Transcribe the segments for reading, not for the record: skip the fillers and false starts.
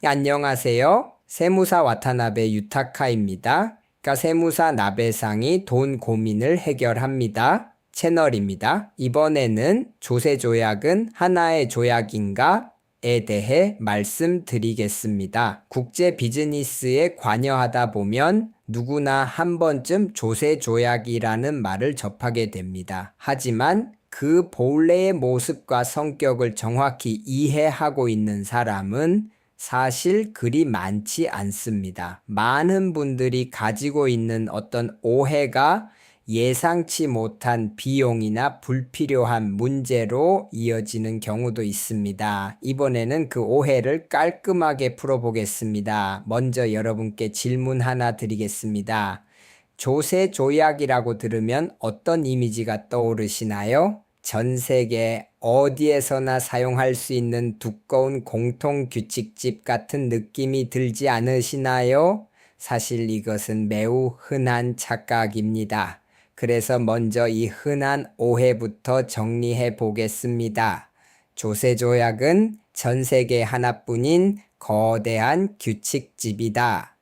안녕하세요. 세무사 와타나베 유타카입니다. 세무사 나베상이 돈 고민을 해결합니다. 채널입니다. 이번에는 조세조약은 하나의 조약인가에 대해 말씀드리겠습니다. 국제 비즈니스에 관여하다 보면 누구나 한 번쯤 조세조약이라는 말을 접하게 됩니다. 하지만 그 본래의 모습과 성격을 정확히 이해하고 있는 사람은 사실 그리 많지 않습니다. 많은 분들이 가지고 있는 어떤 오해가 예상치 못한 비용이나 불필요한 문제로 이어지는 경우도 있습니다. 이번에는 그 오해를 깔끔하게 풀어보겠습니다. 먼저 여러분께 질문 하나 드리겠습니다. 조세조약이라고 들으면 어떤 이미지가 떠오르시나요? 전 세계 어디에서나 사용할 수 있는 두꺼운 공통규칙집 같은 느낌이 들지 않으시나요? 사실 이것은 매우 흔한 착각입니다. 그래서 먼저 이 흔한 오해부터 정리해 보겠습니다. 조세조약은 전 세계 하나뿐인 거대한 규칙집이다.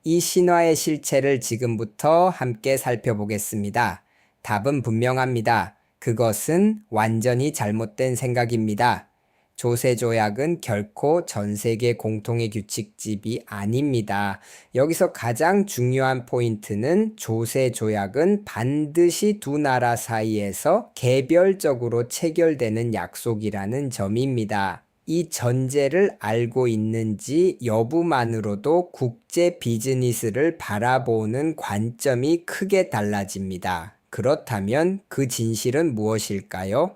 이 신화의 실체를 지금부터 함께 살펴보겠습니다. 답은 분명합니다. 그것은 완전히 잘못된 생각입니다. 조세조약은 결코 전 세계 공통의 규칙집이 아닙니다. 여기서 가장 중요한 포인트는 조세조약은 반드시 두 나라 사이에서 개별적으로 체결되는 약속이라는 점입니다. 이 전제를 알고 있는지 여부만으로도 국제 비즈니스를 바라보는 관점이 크게 달라집니다. 그렇다면 그 진실은 무엇일까요?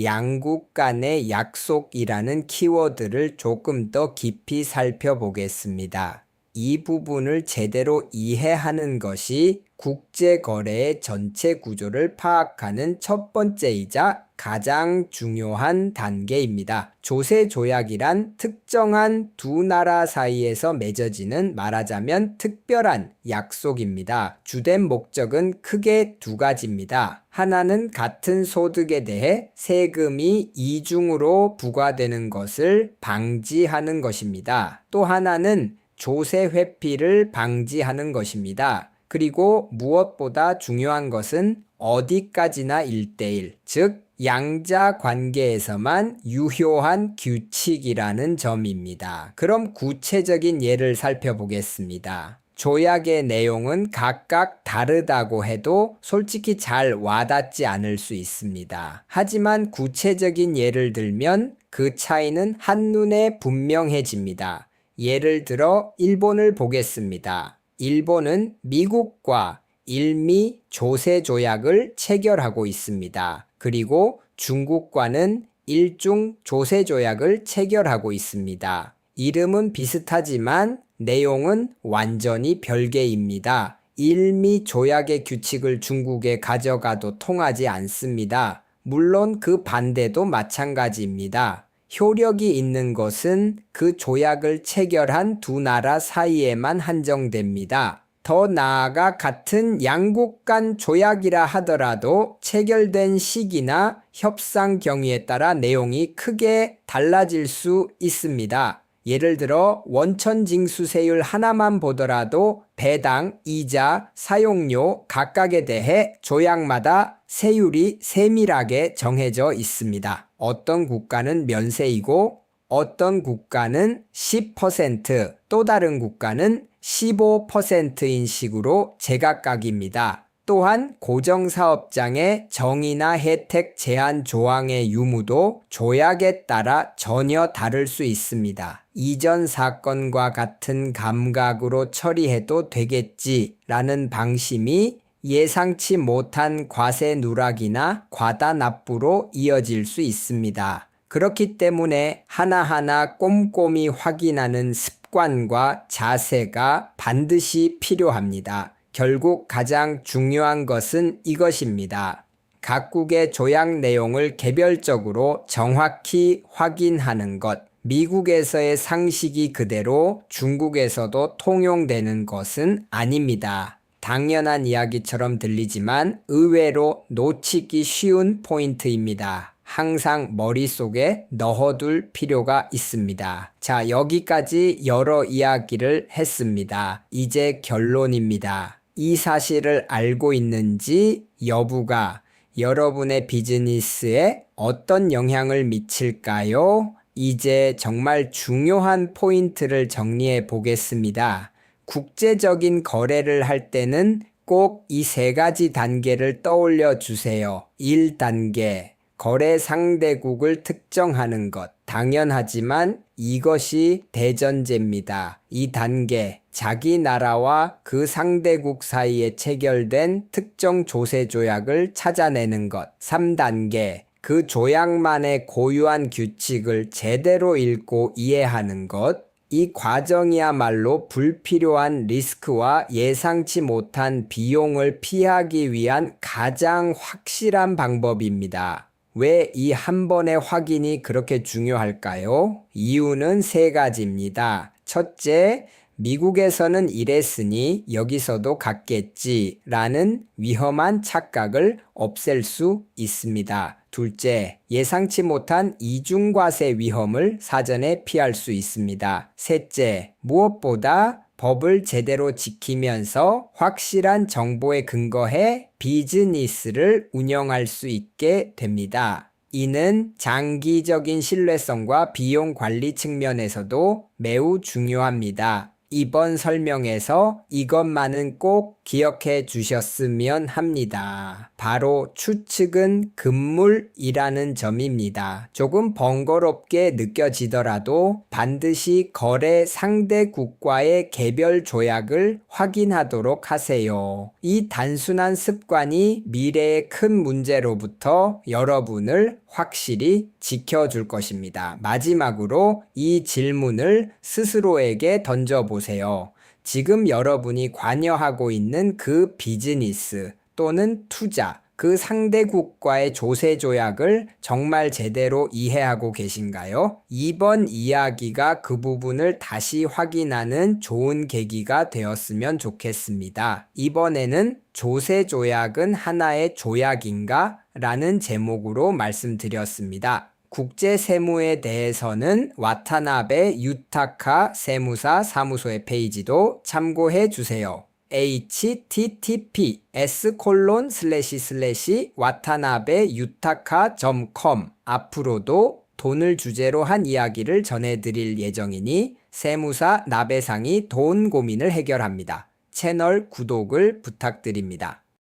양국 간의 약속이라는 키워드를 조금 더 깊이 살펴보겠습니다. 이 부분을 제대로 이해하는 것이 국제거래의 전체 구조를 파악하는 첫 번째이자 가장 중요한 단계입니다. 조세조약이란 특정한 두 나라 사이에서 맺어지는 말하자면 특별한 약속입니다. 주된 목적은 크게 두 가지입니다. 하나는 같은 소득에 대해 세금이 이중으로 부과되는 것을 방지하는 것입니다. 또 하나는 조세 회피를 방지하는 것입니다. 그리고 무엇보다 중요한 것은 어디까지나 1대1, 즉 양자 관계에서만 유효한 규칙이라는 점입니다. 그럼 구체적인 예를 살펴보겠습니다. 조약의 내용은 각각 다르다고 해도 솔직히 잘 와닿지 않을 수 있습니다. 하지만 구체적인 예를 들면 그 차이는 한눈에 분명해집니다. 예를 들어 일본을 보겠습니다. 일본은 미국과 일미 조세조약을 체결하고 있습니다. 그리고 중국과는 일중 조세조약을 체결하고 있습니다. 이름은 비슷하지만 내용은 완전히 별개입니다. 일미 조약의 규칙을 중국에 가져가도 통하지 않습니다. 물론 그 반대도 마찬가지입니다. 효력이 있는 것은 그 조약을 체결한 두 나라 사이에만 한정됩니다. 더 나아가 같은 양국 간 조약이라 하더라도 체결된 시기나 협상 경위에 따라 내용이 크게 달라질 수 있습니다. 예를 들어 원천징수세율 하나만 보더라도 배당, 이자, 사용료 각각에 대해 조약마다 세율이 세밀하게 정해져 있습니다. 어떤 국가는 면세이고 어떤 국가는 10%, 또 다른 국가는 15%인 식으로 제각각입니다. 또한 고정사업장의 정의나 혜택 제한 조항의 유무도 조약에 따라 전혀 다를 수 있습니다. 이전 사건과 같은 감각으로 처리해도 되겠지라는 방심이 예상치 못한 과세 누락이나 과다 납부로 이어질 수 있습니다. 그렇기 때문에 하나하나 꼼꼼히 확인하는 습관과 자세가 반드시 필요합니다. 결국 가장 중요한 것은 이것입니다. 각국의 조약 내용을 개별적으로 정확히 확인하는 것. 미국에서의 상식이 그대로 중국에서도 통용되는 것은 아닙니다. 당연한 이야기처럼 들리지만 의외로 놓치기 쉬운 포인트입니다. 항상 머릿속에 넣어둘 필요가 있습니다. 자, 여기까지 여러 이야기를 했습니다. 이제 결론입니다. 이 사실을 알고 있는지 여부가 여러분의 비즈니스에 어떤 영향을 미칠까요? 이제 정말 중요한 포인트를 정리해 보겠습니다. 국제적인 거래를 할 때는 꼭 이 세 가지 단계를 떠올려 주세요. 1단계, 거래 상대국을 특정하는 것. 당연하지만 이것이 대전제입니다. 2단계, 자기 나라와 그 상대국 사이에 체결된 특정 조세 조약을 찾아내는 것. 3단계, 그 조약만의 고유한 규칙을 제대로 읽고 이해하는 것. 이 과정이야말로 불필요한 리스크와 예상치 못한 비용을 피하기 위한 가장 확실한 방법입니다. 왜 이 한 번의 확인이 그렇게 중요할까요? 이유는 세 가지입니다. 첫째, 미국에서는 이랬으니 여기서도 갔겠지 라는 위험한 착각을 없앨 수 있습니다. 둘째, 예상치 못한 이중과세 위험을 사전에 피할 수 있습니다. 셋째, 무엇보다 법을 제대로 지키면서 확실한 정보에 근거해 비즈니스를 운영할 수 있게 됩니다. 이는 장기적인 신뢰성과 비용 관리 측면에서도 매우 중요합니다. 이번 설명에서 이것만은 꼭 기억해 주셨으면 합니다. 바로 추측은 금물이라는 점입니다. 조금 번거롭게 느껴지더라도 반드시 거래 상대국과의 개별 조약을 확인하도록 하세요. 이 단순한 습관이 미래의 큰 문제로부터 여러분을 확실히 지켜줄 것입니다. 마지막으로 이 질문을 스스로에게 던져보세요. 지금 여러분이 관여하고 있는 그 비즈니스 또는 투자, 그 상대국과의 조세 조약을 정말 제대로 이해하고 계신가요? 이번 이야기가 그 부분을 다시 확인하는 좋은 계기가 되었으면 좋겠습니다. 이번에는 조세 조약은 하나의 조약인가? 라는 제목으로 말씀드렸습니다. 국제 세무에 대해서는 와타나베 유타카 세무사 사무소의 페이지도 참고해 주세요. https://watanabe-yutaka.com 앞으로도 돈을 주제로 한 이야기를 전해드릴 예정이니 세무사 나베상이 돈 고민을 해결합니다. 채널 구독을 부탁드립니다.